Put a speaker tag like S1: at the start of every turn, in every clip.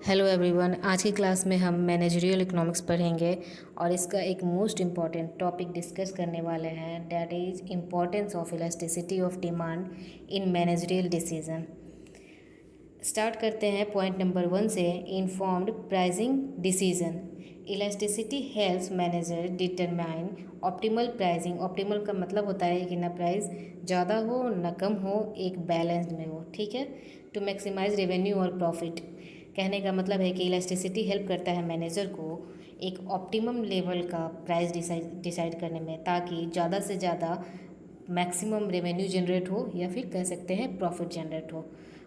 S1: Hello everyone, आज की class में हम मैनेजरियल इकोनॉमिक्स पढ़ेंगे और इसका एक मोस्ट इम्पॉर्टेंट टॉपिक डिस्कस करने वाले हैं, that is importance of elasticity of demand in managerial decision. Start करते हैं पॉइंट नंबर 1 से, informed pricing decision. Elasticity helps manager determine optimal pricing. Optimal का मतलब होता है कि ना प्राइस ज़्यादा हो ना कम हो, एक बैलेंस्ड में हो, ठीक है। टू मैक्सिमाइज रेवेन्यू और प्रॉफिट, कहने का मतलब है कि इलास्टिसिटी हेल्प करता है मैनेजर को एक ऑप्टिमम लेवल का प्राइस डिसाइड करने में, ताकि ज़्यादा से ज़्यादा मैक्सिमम रेवेन्यू जनरेट हो या फिर कह सकते हैं प्रॉफिट जनरेट हो।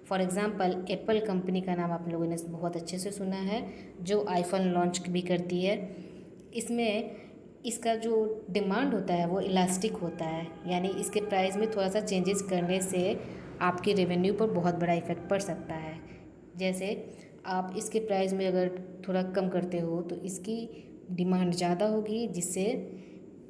S1: फॉर एग्ज़ाम्पल, एप्पल कंपनी का नाम आप लोगों ने बहुत अच्छे से सुना है, जो आईफोन लॉन्च भी करती है। इसमें इसका जो डिमांड होता है वो इलास्टिक होता है, यानी इसके प्राइस में थोड़ा सा चेंजेस करने से आपकी रेवेन्यू पर बहुत बड़ा इफेक्ट पड़ सकता है। जैसे आप इसके प्राइस में अगर थोड़ा कम करते हो तो इसकी डिमांड ज़्यादा होगी, जिससे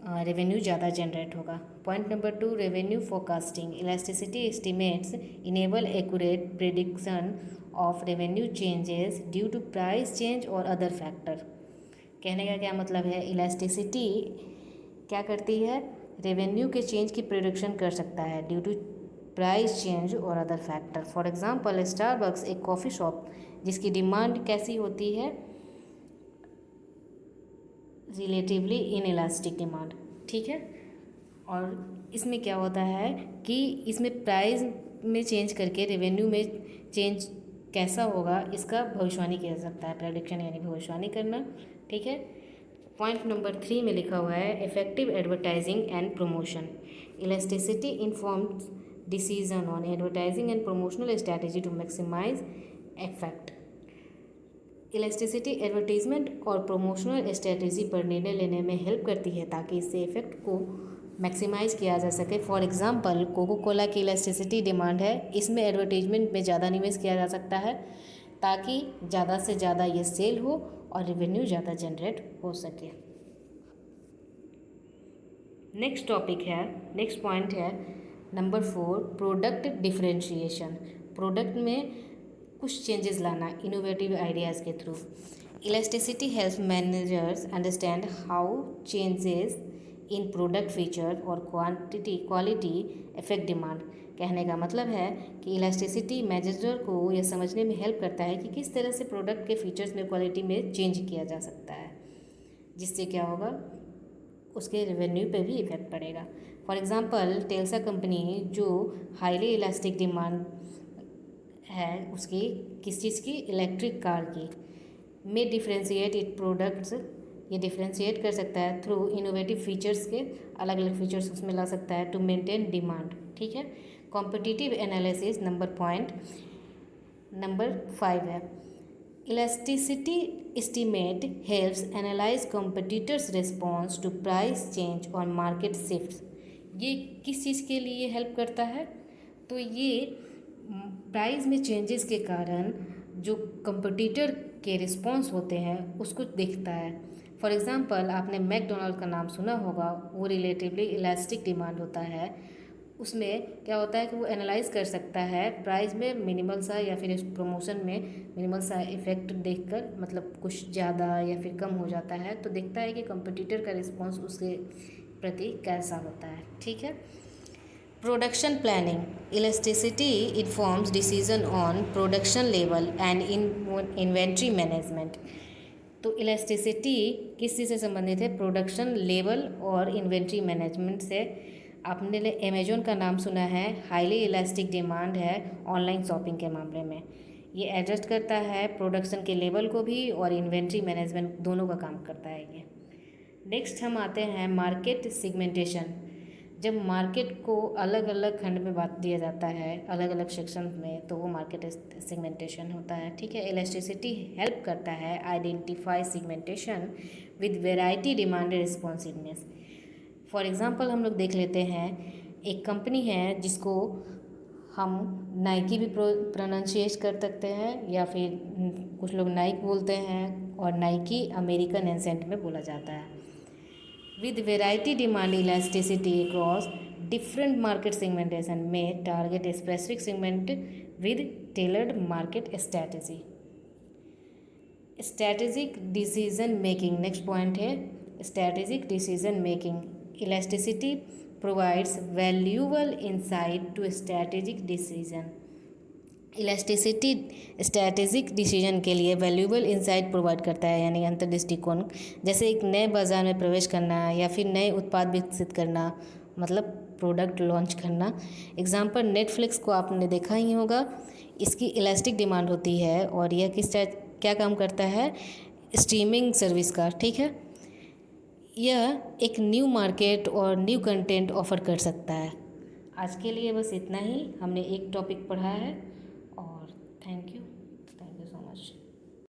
S1: रेवेन्यू ज़्यादा जनरेट होगा। Point number 2, revenue forecasting. Elasticity estimates enable accurate prediction of revenue changes due to price change और अदर फैक्टर। कहने का क्या मतलब है, इलास्टिसिटी क्या करती है, रेवेन्यू के चेंज की प्रिडिक्शन कर सकता है ड्यू टू प्राइस चेंज और other factor. For example, Starbucks एक कॉफ़ी शॉप जिसकी डिमांड कैसी होती है, रिलेटिवली इन इलास्टिक डिमांड, ठीक है। और इसमें क्या होता है कि इसमें प्राइस में चेंज करके रेवेन्यू में चेंज कैसा होगा इसका भविष्यवाणी किया जा सकता है, प्रेडिक्शन यानी भविष्यवाणी करना, ठीक है। पॉइंट नंबर 3 में लिखा हुआ है, effective advertising and promotion. Elasticity informs decision on advertising and promotional strategy to maximise effect. Elasticity advertisement और प्रमोशनल स्ट्रेटजी पर निर्णय लेने में हेल्प करती है, ताकि इससे इफेक्ट को मैक्सिमाइज किया जा सके। फॉर एग्जांपल, कोको कोला की इलास्टिसिटी डिमांड है, इसमें एडवर्टीजमेंट में ज़्यादा निवेश किया जा सकता है ताकि ज़्यादा से ज़्यादा ये सेल हो और रेवेन्यू ज़्यादा जनरेट हो सके। नेक्स्ट टॉपिक है, नेक्स्ट पॉइंट है नंबर 4, प्रोडक्ट डिफरेंशिएशन। प्रोडक्ट में कुछ चेंजेस लाना इनोवेटिव आइडियाज़ के through. Elasticity helps managers understand how changes in product feature और क्वालिटी इफेक्ट डिमांड। कहने का मतलब है कि इलास्टिसिटी मैनेजर को यह समझने में हेल्प करता है कि किस तरह से प्रोडक्ट के फीचर्स में क्वालिटी में चेंज किया जा सकता है, जिससे क्या होगा, उसके रेवेन्यू पे भी इफेक्ट पड़ेगा। फॉर एग्जांपल, टेल्सा कंपनी जो हाईली इलास्टिक डिमांड है उसकी किस चीज़ की, इलेक्ट्रिक कार की, में डिफ्रेंशिएट इट प्रोडक्ट्स, ये डिफ्रेंशिएट कर सकता है थ्रू इनोवेटिव फीचर्स के, अलग अलग फीचर्स उसमें ला सकता है टू मेंटेन डिमांड, ठीक है। कॉम्पिटिटिव एनालिसिस पॉइंट नंबर 5 है, elasticity estimate helps analyse competitors response to price change और मार्केट शिफ्ट्स। ये किस चीज़ के लिए हेल्प करता है, तो ये प्राइस में चेंजेस के कारण जो कंपटीटर के रिस्पॉन्स होते हैं उसको देखता है। फॉर एग्जांपल, आपने मैकडोनल्ड का नाम सुना होगा, वो रिलेटिवली इलास्टिक डिमांड होता है। उसमें क्या होता है कि वो एनालाइज कर सकता है प्राइस में मिनिमल सा या फिर इस प्रमोशन में मिनिमल सा इफेक्ट देखकर, मतलब कुछ ज़्यादा या फिर कम हो जाता है तो देखता है कि कंपटीटर का रिस्पॉन्स उसके प्रति कैसा होता है, ठीक है। Production planning. Elasticity informs decision on production level and inventory management. तो इलास्टिसिटी किस चीज़ से संबंधित है, प्रोडक्शन लेवल और इन्वेंट्री मैनेजमेंट से। आपने अमेजोन का नाम सुना है, हाईली इलास्टिक डिमांड है ऑनलाइन शॉपिंग के मामले में। ये एडजस्ट करता है प्रोडक्शन के लेवल को भी और इन्वेंट्री मैनेजमेंट दोनों का काम करता है ये। नेक्स्ट हम आते हैं मार्केट सिगमेंटेशन। जब मार्केट को अलग अलग खंड में बांट दिया जाता है, अलग अलग सेक्शन में, तो वो मार्केट सेगमेंटेशन होता है, ठीक है। इलास्टिसिटी हेल्प करता है identify segmentation with variety demand responsiveness. For example, हम लोग देख लेते हैं, एक कंपनी है जिसको हम नाइकी भी प्रोनाउंसिएट कर सकते हैं या फिर कुछ लोग नाइक बोलते हैं, और नाइकी अमेरिकन एसेंट में बोला जाता है। With variety demand elasticity across different market segmentation may target a specific segment with tailored market strategy. Strategic decision making, next point है strategic decision making. Elasticity provides valuable insight to strategic decision. Elasticity strategic decision के लिए valuable insight provide करता है, यानी अंतर्दृष्टिकोण। जैसे एक नए बाजार में प्रवेश करना या फिर नए उत्पाद विकसित करना, मतलब प्रोडक्ट लॉन्च करना। एग्जाम्पल नेटफ्लिक्स को आपने देखा ही होगा, इसकी इलास्टिक डिमांड होती है और यह क्या काम करता है, स्ट्रीमिंग सर्विस का, ठीक है। यह एक न्यू मार्केट और न्यू कंटेंट ऑफर कर सकता है। आज के लिए बस इतना ही, हमने एक टॉपिक पढ़ा है और थैंक यू।